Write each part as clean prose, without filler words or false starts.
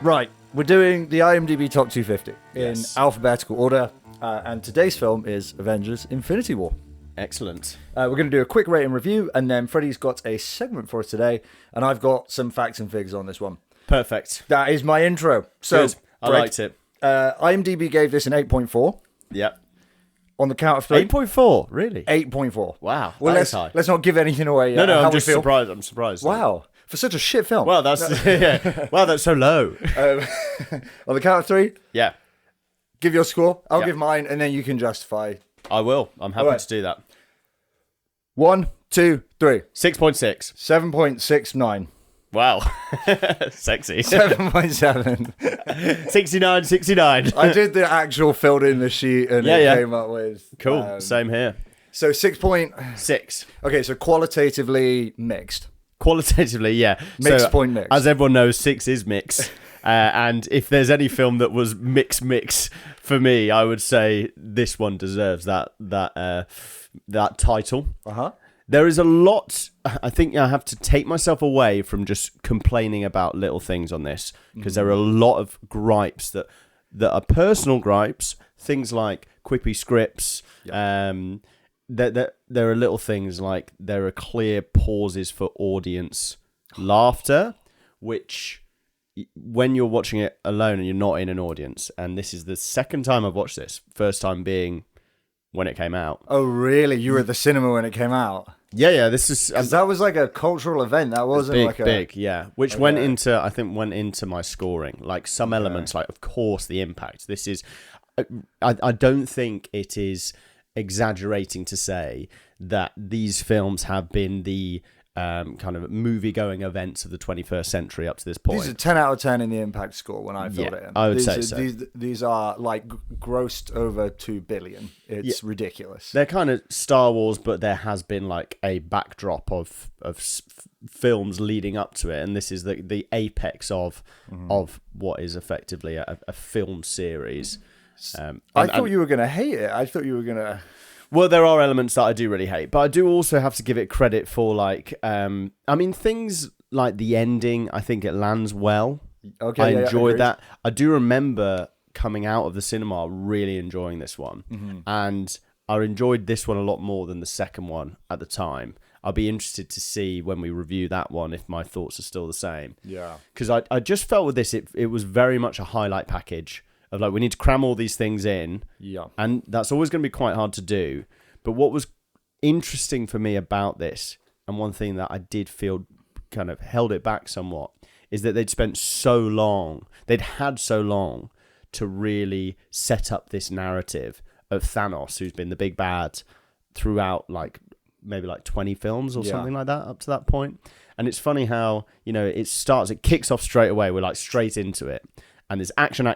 Right, we're doing the IMDb Top 250 in Yes. alphabetical order, and today's film is Avengers Infinity War. Excellent. We're going to do a quick rating review, and then Freddie's got a segment for us today, and I've got some facts and figures on this one. Perfect. That is my intro. So, Good. I Greg, liked it. IMDb gave this an 8.4. Yep. On the count of three. 8.4, really? 8.4. Wow. Well, that is high. let's not give anything away yet. No, how I'm we just feel. surprised. I'm surprised. Wow. For such a shit film. Well, that's yeah. Wow, that's so low. On the count of three, Yeah, give your score. I'll Yeah. give mine, and then you can justify. I will. I'm happy Alright. to do that. 1, 2, 3. 6.6. 7.69. Wow. Sexy. 7.7. 69. I did the actual filled in the sheet and it Yeah. came up with. Cool. Same here. So 6 point. 6. Okay, so qualitatively mixed. Qualitatively, yeah. Mixed point mix. As everyone knows, 6 is mix. And if there's any film that was mix for me, I would say this one deserves that title. Uh-huh. There is a lot. I think I have to take myself away from just complaining about little things on this, because there are a lot of gripes that are personal gripes. Things like quippy scripts. There are little things like there are clear pauses for audience laughter, which when you're watching it alone and you're not in an audience, and this is the second time I've watched this, first time being when it came out. Oh, really? You were at the cinema when it came out? Yeah, this is... Because that was like a cultural event. That wasn't big, yeah. Which went into my scoring. Like some elements, like, of course, the impact. This is... I don't think it is exaggerating to say that these films have been the kind of movie-going events of the 21st century up to this point. These are 10 out of 10 in the impact score when I filled it in. I would say so. These are like grossed over 2 billion. It's ridiculous. They're kind of Star Wars, but there has been like a backdrop of films leading up to it, and this is the apex of what is effectively a film series. I thought you were going to hate it. I thought you were going to... Well, there are elements that I do really hate, but I do also have to give it credit for, like, things like the ending. I think it lands well. Okay, I enjoyed that. I do remember coming out of the cinema really enjoying this one, and I enjoyed this one a lot more than the second one at the time. I'll be interested to see when we review that one if my thoughts are still the same. Yeah, because I just felt with this, it was very much a highlight package. Of like, we need to cram all these things in, and that's always going to be quite hard to do. But what was interesting for me about this, and one thing that I did feel kind of held it back somewhat, is that they'd had so long to really set up this narrative of Thanos, who's been the big bad throughout maybe 20 films or something like that up to that point. And it's funny how, it kicks off straight away. We're like straight into it. And there's action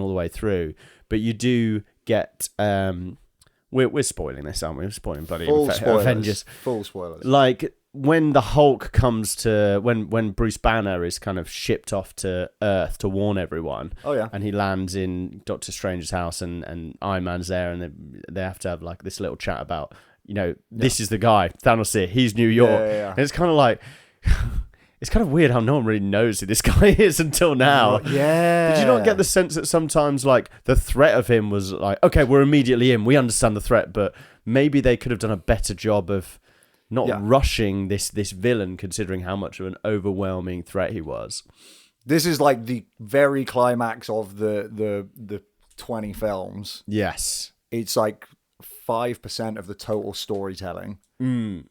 all the way through. But you do get... we're spoiling this, aren't we? We're spoiling bloody Avengers. Full spoilers. Like, when the Hulk comes to... When Bruce Banner is kind of shipped off to Earth to warn everyone. Oh, yeah. And he lands in Doctor Strange's house, and Iron Man's there, and they have to have, like, this little chat about, this is the guy, Thanos here, he's New York. Yeah. And it's kind of like... It's kind of weird how no one really knows who this guy is until now. Yeah. Did you not get the sense that sometimes, like, the threat of him was like, okay, we're immediately in, we understand the threat, but maybe they could have done a better job of not rushing this villain, considering how much of an overwhelming threat he was. This is like the very climax of the 20 films. Yes. It's like 5% of the total storytelling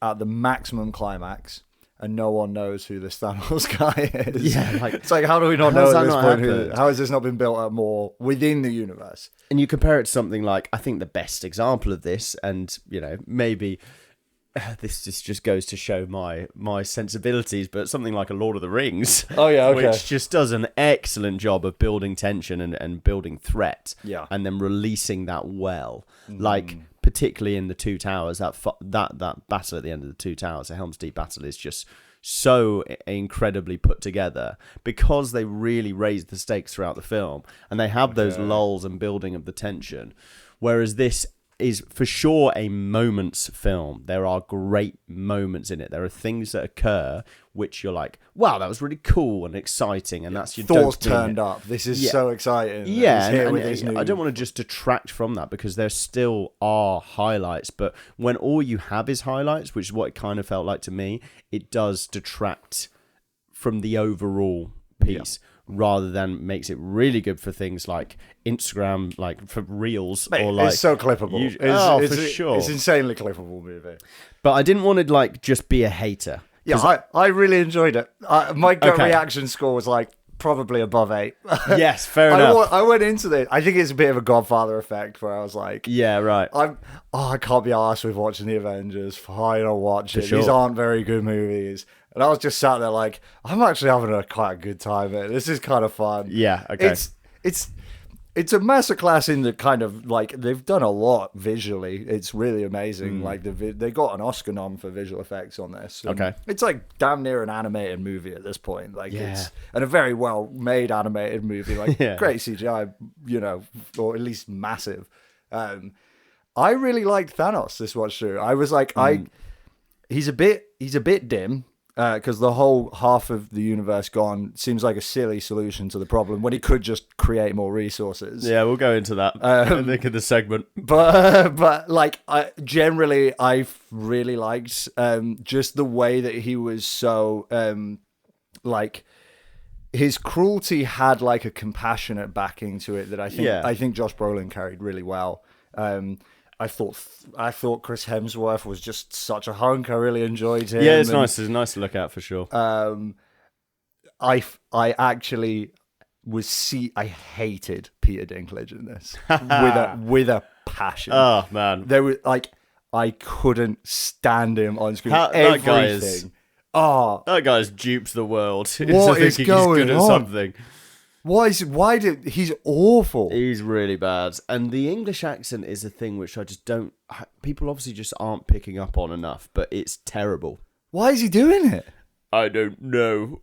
at the maximum climax. And no one knows who this Thanos guy is. Yeah, it's like, how do we not know at this point? How has this not been built up more within the universe? And you compare it to something like, I think the best example of this, and, maybe this just goes to show my sensibilities, but something like a Lord of the Rings. Oh, yeah, okay. Which just does an excellent job of building tension and building threat. Yeah. And then releasing that well. Like, particularly in the Two Towers, that battle at the end of the Two Towers, the Helm's Deep battle, is just so incredibly put together because they really raised the stakes throughout the film, and they have those lulls and building of the tension. Whereas this is for sure a moments film. There are great moments in it. There are things that occur which you're like, wow, that was really cool and exciting, and that's your Thor's dopamine turned up. This is so exciting. Yeah, He's here and with his new... I don't want to just detract from that, because there still are highlights. But when all you have is highlights, which is what it kind of felt like to me, it does detract from the overall piece. Rather than makes it really good for things like Instagram, like for reels. Mate, or like it's so clippable. For sure. It's insanely clippable movie. But I didn't want to like just be a hater. Yeah, I really enjoyed it. My gut reaction score was like probably above 8. Yes, fair enough. I went into this. I think it's a bit of a Godfather effect where I was like, yeah, right. I can't be arsed with watching the Avengers. Fine, I'll watch it. Sure. These aren't very good movies. And I was just sat there like, I'm actually having quite a good time here. This is kind of fun. Yeah, okay. It's a masterclass in the kind of, like, they've done a lot visually. It's really amazing. Like, they got an Oscar nom for visual effects on this. Okay. It's like damn near an animated movie at this point. Like, Yeah. and a very well made animated movie. Like, Yeah. great CGI, or at least massive. I really liked Thanos this watch through. I was like, he's a bit dim. Because the whole half of the universe gone seems like a silly solution to the problem when he could just create more resources. Yeah, we'll go into that I think in the segment. But like, generally, I've really liked just the way that he was so like, his cruelty had like a compassionate backing to it that I think Josh Brolin carried really well. I thought Chris Hemsworth was just such a hunk. I really enjoyed him. Yeah, it's nice. It's nice to look at for sure. I actually I hated Peter Dinklage in this with a passion. Oh man, there was like, I couldn't stand him on screen. That guy has duped the world. What is going he's good at on? something. He's awful. He's really bad. And the English accent is a thing which I just don't... People obviously just aren't picking up on enough, but it's terrible. Why is he doing it? I don't know.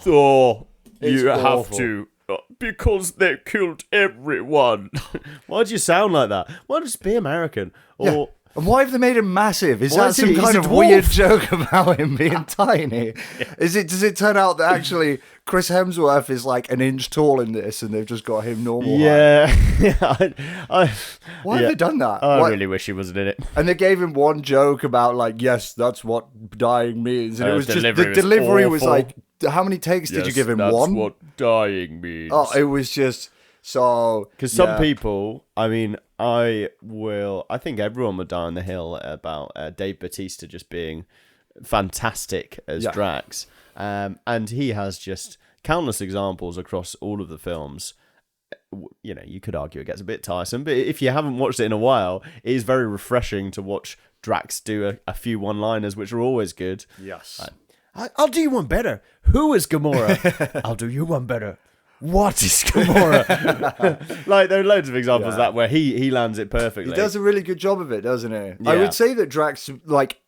Thor, you have awful. to... because they killed everyone. Why do you sound like that? Why not just be American? Or... Yeah. And why have they made him massive? Is Why that is some he- kind he's of a dwarf? weird joke about him being tiny? Does it turn out that actually Chris Hemsworth is like an inch tall in this, and they've just got him normal height? Yeah. Why have they done that? I really wish he wasn't in it. And they gave him one joke about like, yes, that's what dying means, and it was just the delivery was delivery was awful. like, how many takes did you give him? That's One. what dying means. Oh, it was just so. Because some people, I mean, I think everyone would die on the hill about Dave Bautista just being fantastic as Drax. And he has just countless examples across all of the films. You know, you could argue it gets a bit tiresome, but if you haven't watched it in a while, it is very refreshing to watch Drax do a few one-liners, which are always good. Yes. I'll do you one better. Who is Gamora? I'll do you one better. What is Gamora? Like, there are loads of examples of that where he lands it perfectly. He does a really good job of it, doesn't he? Yeah. I would say that Drax, like,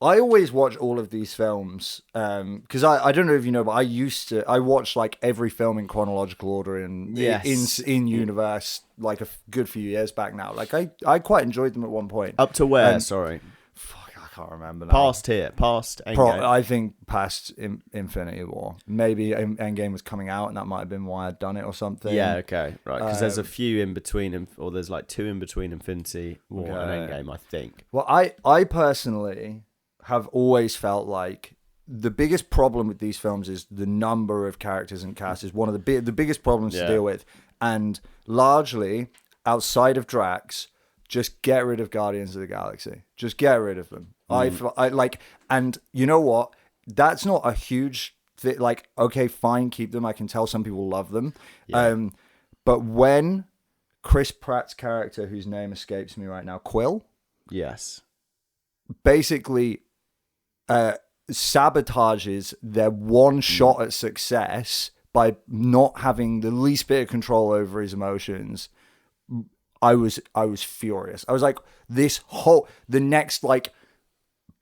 I always watch all of these films because I don't know if you know, but I watched like every film in chronological order in universe like a good few years back now. Like I quite enjoyed them at one point. Up to where? Sorry. Fuck, I can't remember now. Past Endgame. I think past Infinity War. Maybe Endgame was coming out, and that might have been why I'd done it or something. Yeah, okay, right. Because there's a few in between, or there's like 2 in between Infinity War and Endgame, I think. Well, I personally have always felt like the biggest problem with these films is the number of characters and cast is one of the biggest problems to deal with, and largely outside of Drax, just get rid of Guardians of the Galaxy. Just get rid of them. I like, and you know what? That's not a huge thing. Like, okay, fine, keep them. I can tell some people love them. Yeah. But when Chris Pratt's character, whose name escapes me right now, Quill, yes, basically sabotages their one shot at success by not having the least bit of control over his emotions. I was furious. I was like, the next like $1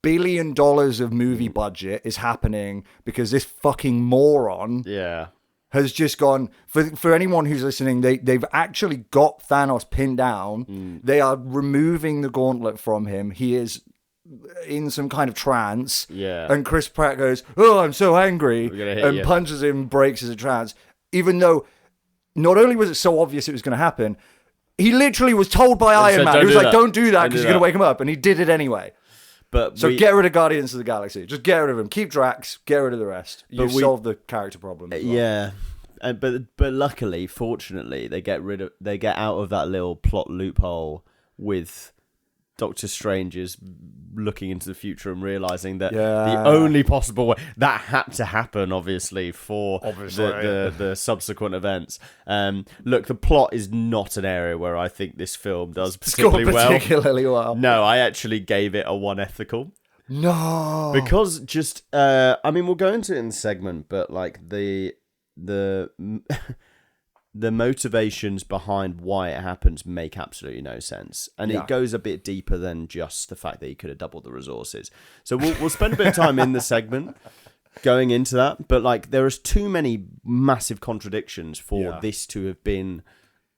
billion of movie budget is happening because this fucking moron has just gone, for anyone who's listening, they've actually got Thanos pinned down. They are removing the gauntlet from him. He is in some kind of trance. Yeah. And Chris Pratt goes, "Oh, I'm so angry," and punches him, breaks his trance. Even though not only was it so obvious it was going to happen, he literally was told by Iron Man. He was like, "Don't do that because you're going to wake him up," and he did it anyway. So get rid of Guardians of the Galaxy. Just get rid of him. Keep Drax. Get rid of the rest. You've solved the character problem. As well. Yeah, but luckily, fortunately, they get out of that little plot loophole with Doctor Strange's looking into the future and realizing that the only possible way that had to happen, obviously, for the subsequent events. Look, the plot is not an area where I think this film does particularly well. No, I actually gave it a 1 ethical. No, because just I mean, we'll go into it in the segment, but like the motivations behind why it happens make absolutely no sense, and it goes a bit deeper than just the fact that he could have doubled the resources. So we'll spend a bit of time in the segment going into that, but like there is too many massive contradictions for this to have been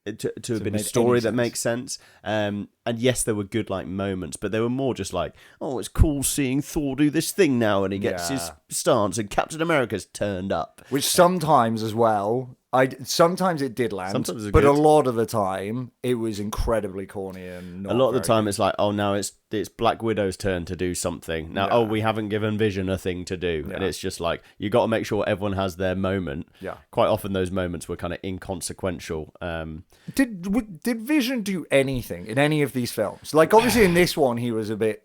to have been a story that makes sense. And yes, there were good like moments, but they were more just like, oh, it's cool seeing Thor do this thing now, and he gets his stance, and Captain America's turned up, which sometimes as well. Sometimes it did land, but a lot of the time it was incredibly corny and not a lot of the time it's like, oh, now it's Black Widow's turn to do something. Now, oh, we haven't given Vision a thing to do, and it's just like you got to make sure everyone has their moment. Yeah, quite often those moments were kind of inconsequential. Did Vision do anything in any of these films? Like obviously in this one he was a bit,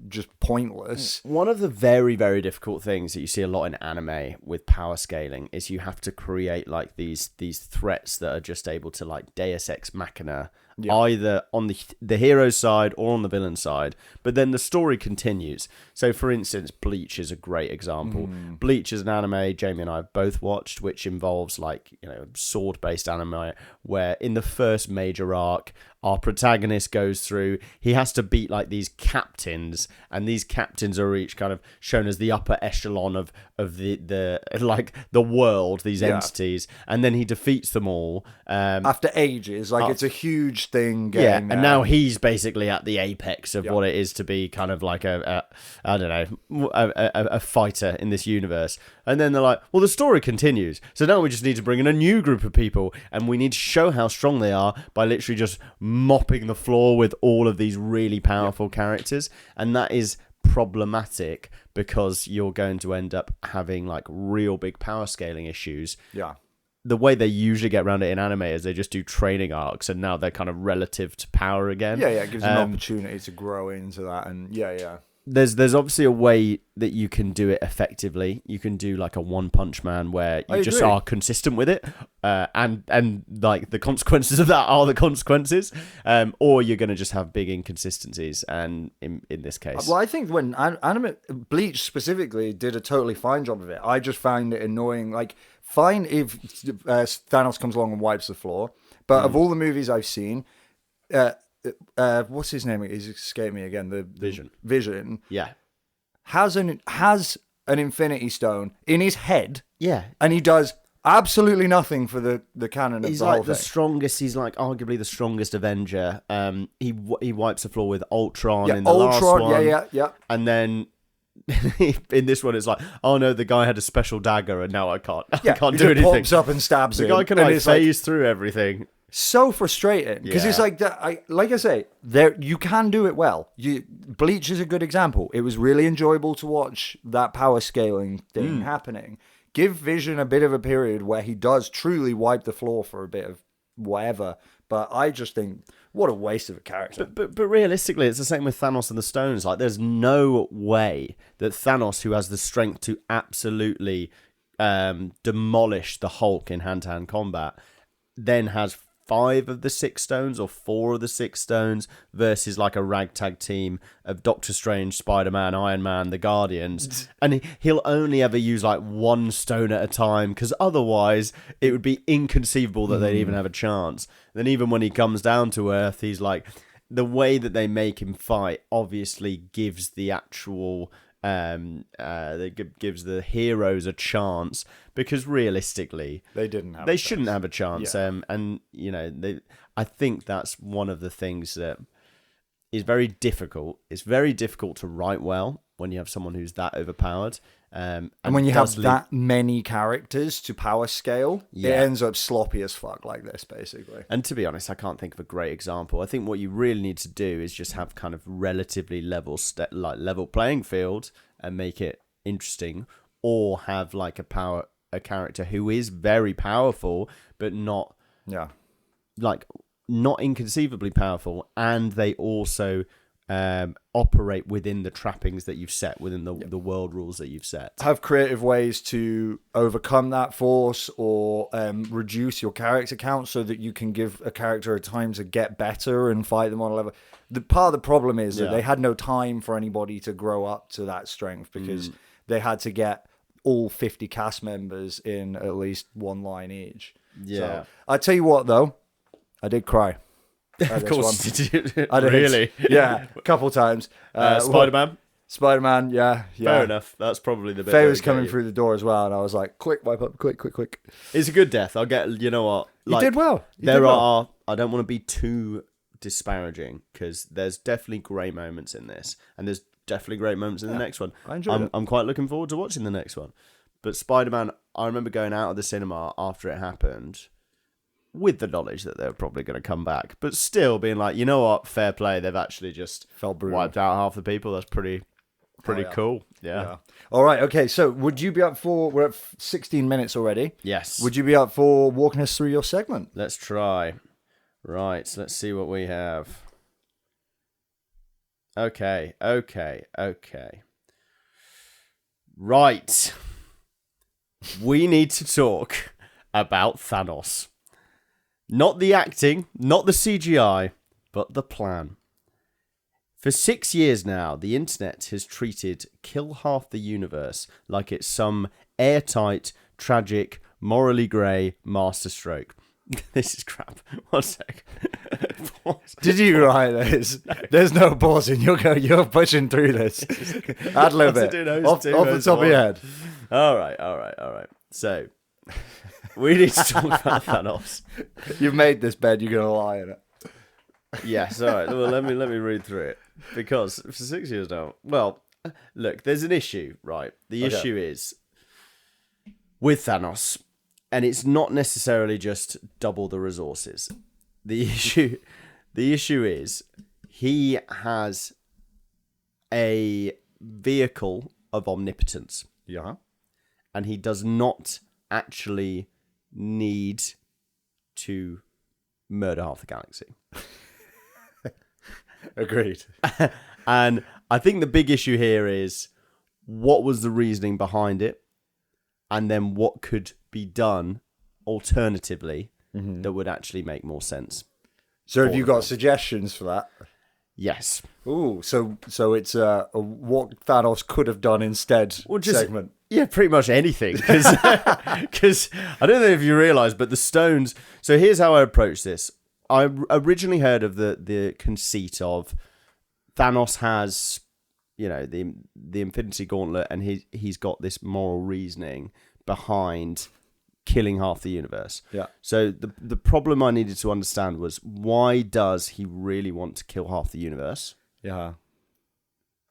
just pointless. One of the very, very difficult things that you see a lot in anime with power scaling is you have to create like these threats that are just able to like Deus Ex Machina, either on the hero's side or on the villain side, but then the story continues. So for instance, Bleach is a great example. Bleach is an anime Jamie and I have both watched, which involves like, sword-based anime, where in the first major arc, our protagonist goes through, he has to beat like these captains, and these captains are each kind of shown as the upper echelon of the like the world, these entities, and then he defeats them all after ages. Like it's a huge thing. And now he's basically at the apex of what it is to be kind of like a fighter in this universe. And then they're like, well, the story continues, so now we just need to bring in a new group of people, and we need to show how strong they are by literally just mopping the floor with all of these really powerful characters. And that is problematic because you're going to end up having like real big power scaling issues. The way they usually get around it in anime is they just do training arcs, and now they're kind of relative to power again. It gives an opportunity to grow into that. And there's obviously a way that you can do it effectively. You can do like a One Punch Man where you just are consistent with it, and like the consequences of that are the consequences, or you're going to just have big inconsistencies. And in this case, well, I think when anime Bleach specifically did a totally fine job of it. I just find it annoying. Like, fine if Thanos comes along and wipes the floor, but of all the movies I've seen, what's his name? He's escaped me again. The Vision. Yeah, has an Infinity Stone in his head. Yeah, and he does absolutely nothing for the canon of the whole thing. He's like the strongest. He's like arguably the strongest Avenger. He wipes the floor with Ultron in the last one. Yeah. And then in this one, it's like, oh no, the guy had a special dagger, and now I can't do anything. Pops up and stabs him. The guy can phase through everything. So frustrating because it's like that. Like I say, you can do it well. Bleach is a good example. It was really enjoyable to watch that power scaling thing happening. Give Vision a bit of a period where he does truly wipe the floor for a bit of whatever. But I just think, what a waste of a character. But realistically, it's the same with Thanos and the Stones. Like, there's no way that Thanos, who has the strength to absolutely demolish the Hulk in hand-to-hand combat, then has 5 of the 6 stones or 4 of the 6 stones versus like a ragtag team of Doctor Strange, Spider-Man, Iron Man, the Guardians, and he'll only ever use like 1 stone at a time because otherwise it would be inconceivable that they'd even have a chance. Then even when he comes down to Earth, he's like, the way that they make him fight obviously gives the actual that gives the heroes a chance, because realistically they shouldn't have a chance. And I think that's one of the things that is very difficult. It's very difficult to write well when you have someone who's that overpowered. And when you have that many characters to power scale, it ends up sloppy as fuck like this, basically. And to be honest, I can't think of a great example. I think what you really need to do is just have kind of relatively level playing field and make it interesting, or have like a character who is very powerful but not inconceivably powerful, and they also operate within the trappings that you've set, within the world rules that you've set. Have creative ways to overcome that force, or reduce your character count so that you can give a character a time to get better and fight them on a level. The part of the problem is that they had no time for anybody to grow up to that strength, because they had to get all 50 cast members in at least one line each. Yeah. So, I tell you what, though, I did cry. Of course, did you? I did. Really? Yeah, a couple times. Spider-Man, yeah. Fair enough. That's probably the bit. Faye was coming through the door as well, and I was like, quick, wipe up, quick. It's a good death. I'll get, you know what? Like, you did well. I don't want to be too disparaging, because there's definitely great moments in this, and there's definitely great moments in the next one. I enjoyed it. I'm quite looking forward to watching the next one. But Spider-Man, I remember going out of the cinema after it happened, with the knowledge that they were probably going to come back, but still being like, you know what, fair play, they've actually just wiped out half the people. That's pretty cool. Yeah. All right, okay, so would you be up for, we're at 16 minutes already. Yes. Would you be up for walking us through your segment? Let's try. Right, so let's see what we have. Okay. Right. We need to talk about Thanos. Not the acting, not the CGI, but the plan. For 6 years now, the internet has treated Kill Half the Universe like it's some airtight, tragic, morally grey masterstroke. This is crap. 1 sec. Did you write this? No. There's no pausing. You're pushing through this. Add a little bit. Off the top of your head. All right. So, we need to talk about Thanos. You've made this bed, you're going to lie in it. Yes, all right. Well, let me read through it. Because for 6 years now, well, look, there's an issue, right? The issue is with Thanos, and it's not necessarily just double the resources. The issue is he has a vehicle of omnipotence. Yeah. And he does not actually need to murder half the galaxy. Agreed. And I think the big issue here is, what was the reasoning behind it, and then what could be done alternatively that would actually make more sense. So have you got suggestions for that? Yes. Ooh, so it's a what Thanos could have done instead segment. Yeah, pretty much anything. Because I don't know if you realise, but the stones... So here's how I approach this. I originally heard of the conceit of Thanos has, the Infinity Gauntlet, and he's got this moral reasoning behind killing half the universe. Yeah. So the problem I needed to understand was, why does he really want to kill half the universe? Yeah.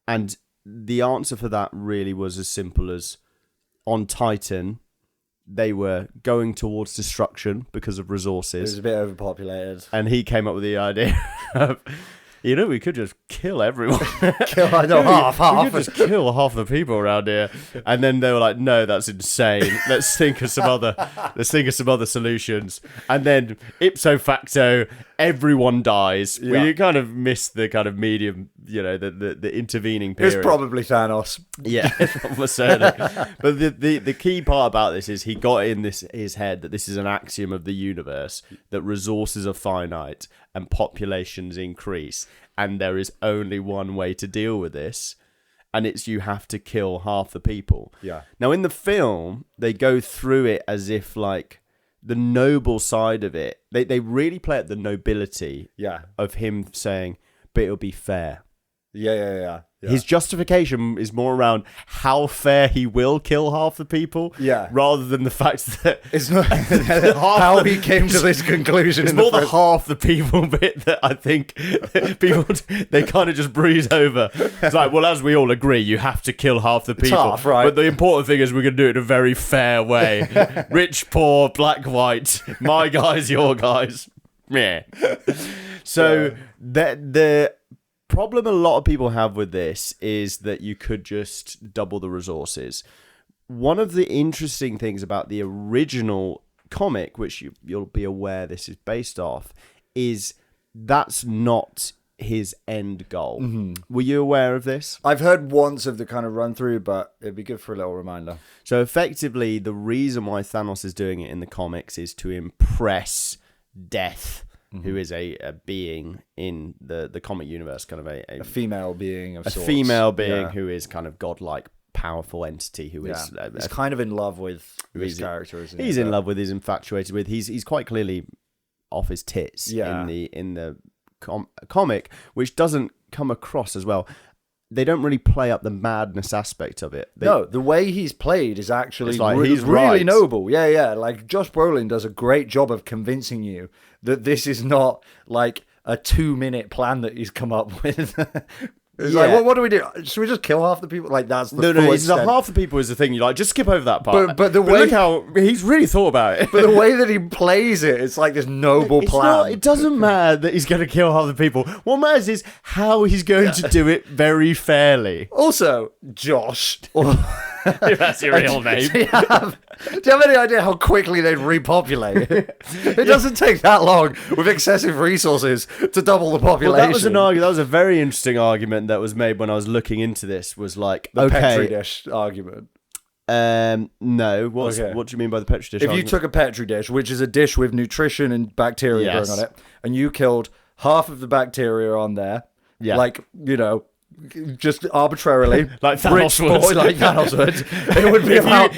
And the answer for that really was as simple as, on Titan, they were going towards destruction because of resources. It was a bit overpopulated. And he came up with the idea of, we could just kill everyone. Half. We could just kill half the people around here. And then they were like, no, that's insane. Let's think of some other solutions. And then ipso facto, everyone dies. Yeah. We kind of missed the kind of medium, the intervening period. It's probably Thanos. Yeah, almost certainly. But the key part about this is, he got in his head that this is an axiom of the universe, that resources are finite and populations increase, and there is only one way to deal with this, and it's you have to kill half the people. Yeah. Now in the film, they go through it as if like the noble side of it. They really play at the nobility of him saying, but it'll be fair. Yeah. His justification is more around how fair he will kill half the people, rather than the fact that it's not how he came to this conclusion. It's more the half the people bit that I think people they kind of just breeze over. It's like, well, as we all agree, you have to kill half the people, half, right? But the important thing is we're going to do it in a very fair way: rich, poor, black, white, my guys, your guys. Yeah. So the problem a lot of people have with this is that you could just double the resources. One of the interesting things about the original comic, which you'll be aware this is based off, is that's not his end goal. Mm-hmm. Were you aware of this? I've heard once of the kind of run through, but it'd be good for a little reminder. So effectively, the reason why Thanos is doing it in the comics is to impress Death, who is a being in the comic universe, kind of a female being of sorts. A female being who is kind of godlike, powerful entity who is... he's kind of in love with his character, isn't he? He's in love with, he's infatuated with. He's quite clearly off his tits in the comic, which doesn't come across as well. They don't really play up the madness aspect of it. No, the way he's played is actually he's really noble. Yeah. Like, Josh Brolin does a great job of convincing you that this is not like a 2-minute plan that he's come up with. It's like, well, what do we do? Should we just kill half the people? Like, that's the no. It's not half the people is the thing. You like, just skip over that part. But look how he's really thought about it. But the way that he plays it, it's like this noble plan. It doesn't matter that he's going to kill half the people. What matters is how he's going to do it very fairly. Also, Josh. That's your real name. Do you have any idea how quickly they'd repopulate? It doesn't take that long with excessive resources to double the population. Well, that was a very interesting argument that was made when I was looking into this. Was like the Petri dish argument. No. What do you mean by the Petri dish? If you took a Petri dish, which is a dish with nutrition and bacteria growing on it, and you killed half of the bacteria on there, like, just arbitrarily, like Thanos would. It would be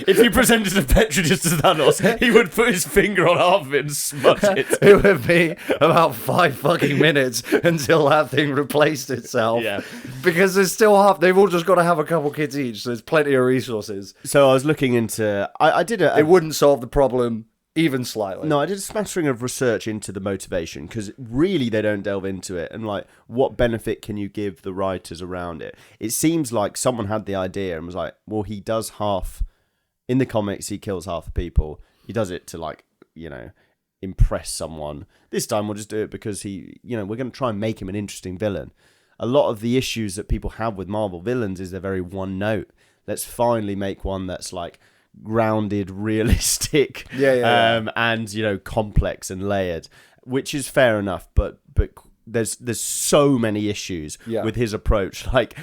if you presented a Petri dish to Thanos, he would put his finger on half of it and smudge it. It would be about 5 fucking minutes until that thing replaced itself. Yeah, because there's still half. They've all just got to have a couple kids each. So there's plenty of resources. So I was looking into. I did it. It wouldn't solve the problem. Even slightly. No, I did a smattering of research into the motivation because really they don't delve into it and like what benefit can you give the writers around it. It seems like someone had the idea and was like, well, he does half in the comics. He kills half the people. He does it to like, impress someone. This time we'll just do it because we're going to try and make him an interesting villain. A lot of the issues that people have with Marvel villains is they're very one note. Let's finally make one that's like grounded, realistic, and complex and layered, which is fair enough. But there's so many issues with his approach. Like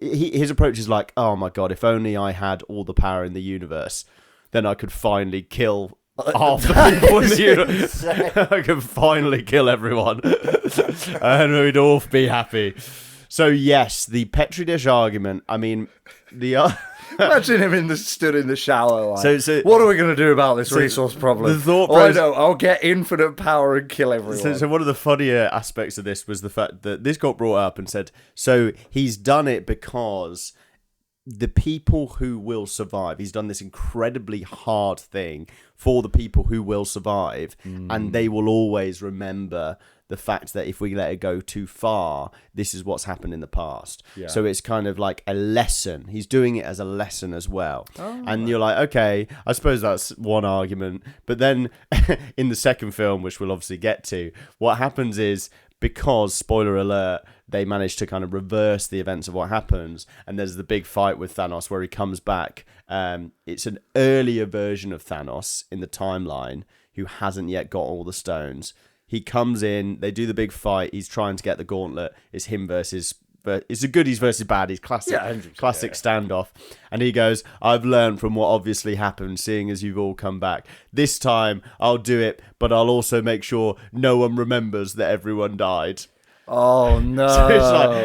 his approach is like, oh my god, if only I had all the power in the universe, then I could finally kill half the people in the universe. I could finally kill everyone, and we'd all be happy. So yes, the Petri dish argument. I mean, Imagine him stood in the shower like, so what are we going to do about this resource problem? The thought I'll get infinite power and kill everyone. So one of the funnier aspects of this was the fact that this got brought up and said, so he's done it because the people who will survive, he's done this incredibly hard thing for the people who will survive, and they will always remember the fact that if we let it go too far, this is what's happened in the past. Yeah. So it's kind of like a lesson. He's doing it as a lesson as well. Oh, and you're like, okay, I suppose that's one argument. But then in the second film, which we'll obviously get to, what happens is, because, spoiler alert, they manage to kind of reverse the events of what happens, and there's the big fight with Thanos where he comes back. It's an earlier version of Thanos in the timeline who hasn't yet got all the stones. He comes in, they do the big fight, he's trying to get the gauntlet, it's him versus... It's a goodies versus baddies, classic standoff. And he goes, I've learned from what obviously happened, seeing as you've all come back. This time, I'll do it, but I'll also make sure no one remembers that everyone died. Oh no!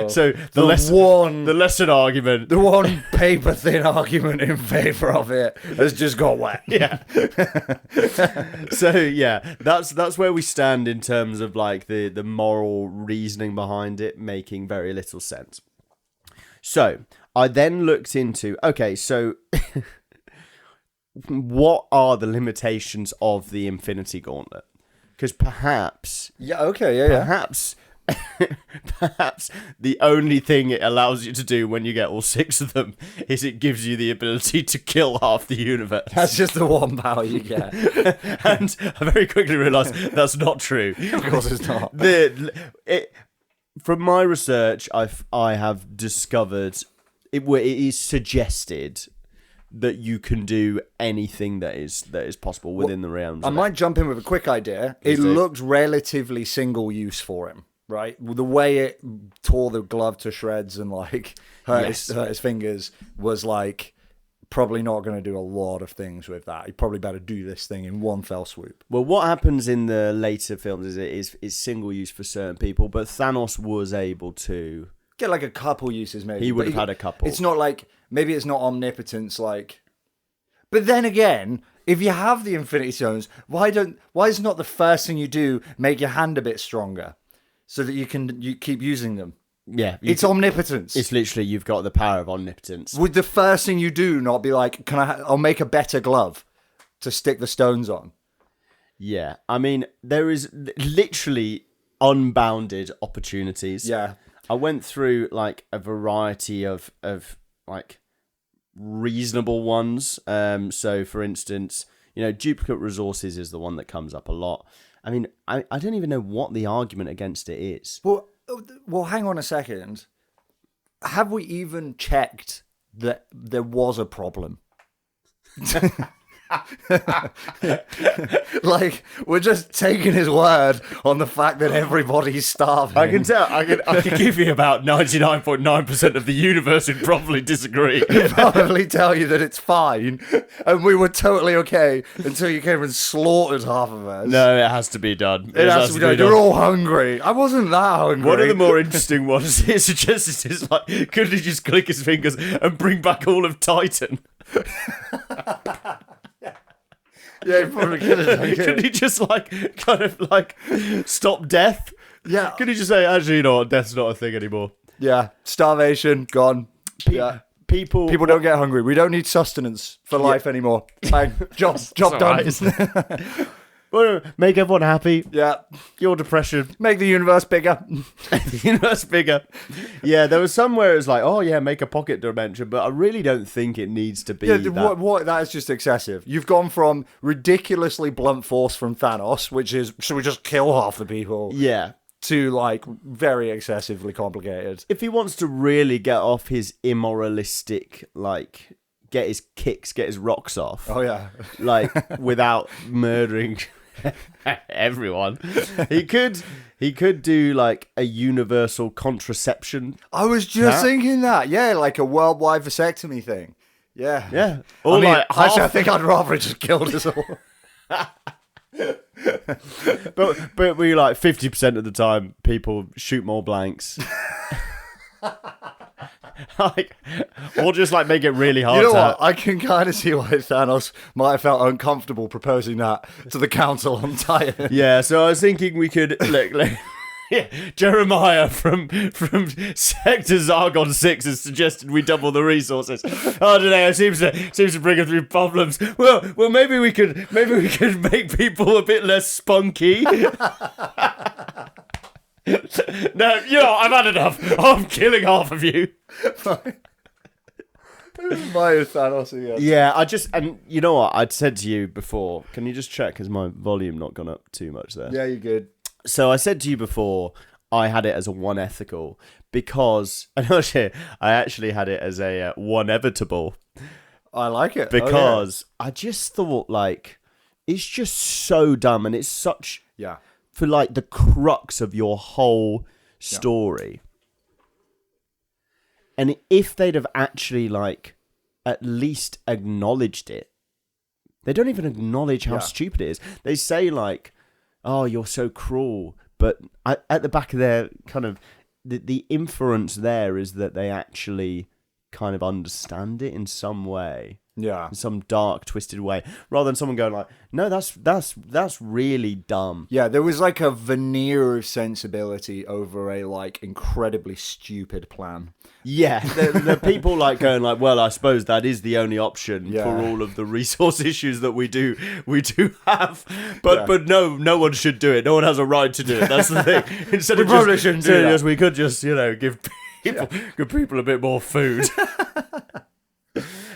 The lesson argument, the one paper thin argument in favor of it has just got wet. Yeah. So yeah, that's where we stand in terms of like the moral reasoning behind it making very little sense. So I then looked into so what are the limitations of the Infinity Gauntlet? Because perhaps perhaps the only thing it allows you to do when you get all 6 of them is it gives you the ability to kill half the universe. That's just the one power you get. And I very quickly realised that's not true. Of course it's not. From my research, I have discovered it is suggested that you can do anything that is possible within the realms. I might jump in with a quick idea. It looked relatively single use for him. Right, the way it tore the glove to shreds and like hurt his fingers was like probably not going to do a lot of things with that. He probably better do this thing in one fell swoop. Well, what happens in the later films is it is single use for certain people, but Thanos was able to get like a couple uses. Maybe he would have had a couple. It's not like maybe it's not omnipotence like. But then again, if you have the Infinity Stones, why is not the first thing you do make your hand a bit stronger? So that you keep using them. Yeah. It's omnipotence. It's literally, you've got the power of omnipotence. Would the first thing you do not be like, I'll make a better glove to stick the stones on? Yeah. I mean, there is literally unbounded opportunities. Yeah. I went through like a variety of like reasonable ones. So for instance, duplicate resources is the one that comes up a lot. I mean, I don't even know what the argument against it is. Well, hang on a second. Have we even checked that there was a problem? Like, we're just taking his word on the fact that everybody's starving. I can tell. I can give you about 99.9% of the universe who'd probably disagree. Probably tell you that it's fine, and we were totally okay until you came and slaughtered half of us. No, it has to be done. It has to be done. You're all hungry. I wasn't that hungry. One of the more interesting ones it suggests is like, could he just click his fingers and bring back all of Titan? Yeah, he probably could have done. Could he just kind of stop death? Yeah. Could he just say, actually, death's not a thing anymore? Yeah. Starvation, gone. People don't get hungry. We don't need sustenance for life anymore. Bang. Job done. Make everyone happy. Yeah. Your depression. Make the universe bigger. The universe bigger. Yeah, there was somewhere it was like, oh yeah, make a pocket dimension, but I really don't think it needs to be that. That is just excessive. You've gone from ridiculously blunt force from Thanos, which is, should we just kill half the people? Yeah. To like very excessively complicated. If he wants to really get off his immoralistic, get his kicks, get his rocks off. Oh yeah. Without murdering everyone. He could do like a universal contraception. I was just thinking that. Yeah, like a worldwide vasectomy thing. Yeah. Yeah. Or I think I'd rather just killed us all. but we 50% of the time people shoot more blanks. Or just make it really hard. You know what? I can kind of see why Thanos might have felt uncomfortable proposing that to the council on Titan. Yeah, so I was thinking we could Jeremiah from Sector Zargon 6 has suggested we double the resources. Oh, today it seems to bring us through problems. Well, maybe we could make people a bit less spunky. No, I've had enough. I'm killing half of you. My Thanos again. Yeah, and you know what? I'd said to you before, can you just check, has my volume not gone up too much there? Yeah, you're good. So I said to you before, I had it as a one ethical because I actually had it as a one evitable. I like it. Because I just thought it's just so dumb and it's such for the crux of your whole story. And if they'd have actually at least acknowledged it, they don't even acknowledge how stupid it is. They say oh, you're so cruel, But at the back of their kind of the inference there is that they actually kind of understand it in some way. Yeah. In some dark, twisted way. Rather than someone going like, no, that's really dumb. Yeah, there was like a veneer of sensibility over a like incredibly stupid plan. Yeah, the people like going like, well, I suppose that is the only option for all of the resource issues that we do have. But no one should do it. No one has a right to do it. That's the thing. Instead we of probably shouldn't do that. We could just, give people a bit more food.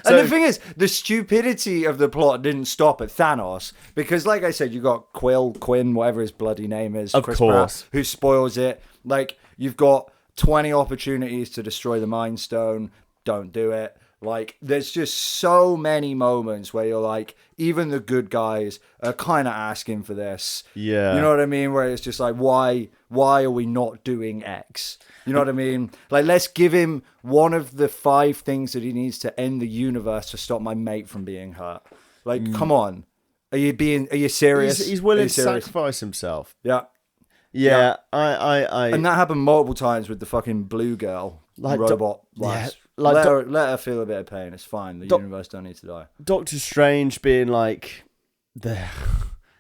And the thing is, the stupidity of the plot didn't stop at Thanos, because, like I said, you got Quinn, whatever his bloody name is, of Chris course, Pratt, who spoils it. Like, you've got 20 opportunities to destroy the Mind Stone, don't do it. Like, there's just so many moments where you're like, even the good guys are kind of asking for this. Yeah, you know what I mean? Where it's just like, why are we not doing X? You know what I mean? Like, let's give him one of the 5 things that he needs to end the universe to stop my mate from being hurt. Like, come on. Are you serious? He's willing to sacrifice himself. Yeah. Yeah. I And that happened multiple times with the fucking blue girl, like robot. Let her feel a bit of pain. It's fine. The universe don't need to die. Doctor Strange being like,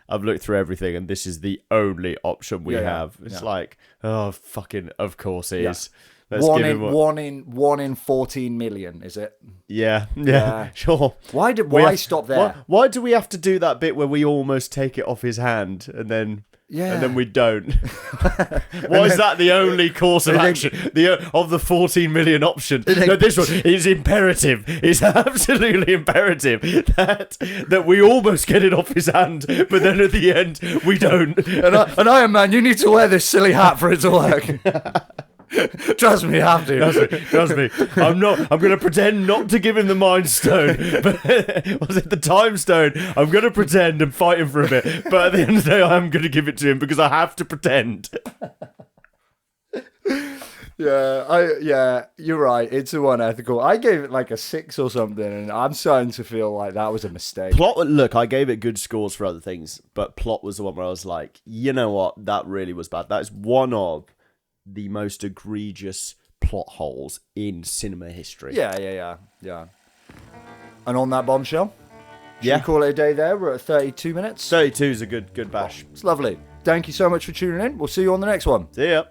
I've looked through everything and this is the only option we have. It's like, oh, fucking, of course it is. Let's one in 14 million, is it? Yeah, sure. Why stop there? Why do we have to do that bit where we almost take it off his hand and then we don't? Why is that the only course of action? Of the 14 million options? No, this one is imperative. It's absolutely imperative that we almost get it off his hand, but then at the end we don't. And Iron Man, you need to wear this silly hat for it to work. Trust me, you have to. Trust me. I'm going to pretend not to give him the Mind Stone. But was it the Time Stone? I'm going to pretend and fight him for a bit. But at the end of the day, I'm going to give it to him because I have to pretend. Yeah, you're right. It's unethical. I gave it like a 6 or something, and I'm starting to feel like that was a mistake. Look, I gave it good scores for other things, but plot was the one where I was like, you know what? That really was bad. That is one of the most egregious plot holes in cinema history. Yeah. And on that bombshell, should we call it a day there? We're at 32 minutes. 32 is a good bash. It's lovely. Thank you so much for tuning in. We'll see you on the next one. See ya.